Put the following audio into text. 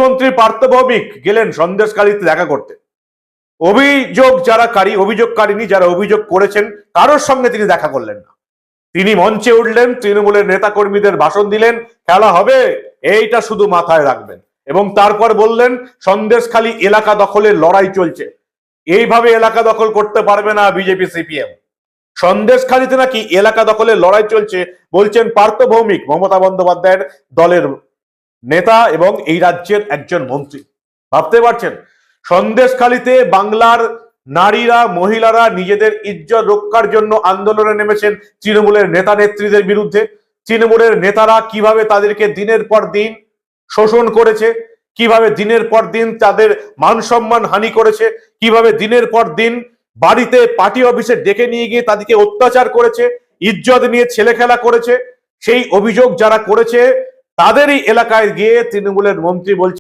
মন্ত্রী পার্থ ভৌমিক গেলেন সন্দেশখালীতে দেখা করতে। অভিযোগকারিনী যারা অভিযোগ করেছেন কারোর সঙ্গে তিনি দেখা করলেন না। তিনি মঞ্চে উঠলেন, তৃণমূলের নেতাকর্মীদের ভাষণ দিলেন, খেলা হবে এইটা শুধু মাথায় রাখবেন, এবং তারপর বললেন সন্দেশখালী এলাকা দখলের লড়াই চলছে, এইভাবে এলাকা দখল করতে পারবে না বিজেপি সিপিএম। সন্দেশখালীতে নাকি এলাকা দখলের লড়াই চলছে বলছেন পার্থ ভৌমিক, মমতা বন্দ্যোপাধ্যায়ের দলের নেতা এবং এই রাজ্যের একজন মন্ত্রী। ভাবতে পারছেন, সন্দেশখালীতে বাংলার নারীরা, মহিলারা নিজেদের ইজ্জত রক্ষার জন্য আন্দোলনে নেমেছেন তৃণমূলের নেতা নেত্রীদের বিরুদ্ধে। তৃণমূলের নেতারা কিভাবে তাদেরকে দিনের পর দিন শোষণ করেছে, কিভাবে দিনের পর দিন তাদের মান সম্মান হানি করেছে, কিভাবে দিনের পর দিন বাড়িতে পার্টি অফিসে ডেকে নিয়ে গিয়ে তাদেরকে অত্যাচার করেছে, ইজ্জত নিয়ে ছেলে খেলা করেছে, সেই অভিযোগ যারা করেছে তাদেরই এলাকায় গিয়ে তৃণমূলের মন্ত্রী বলছে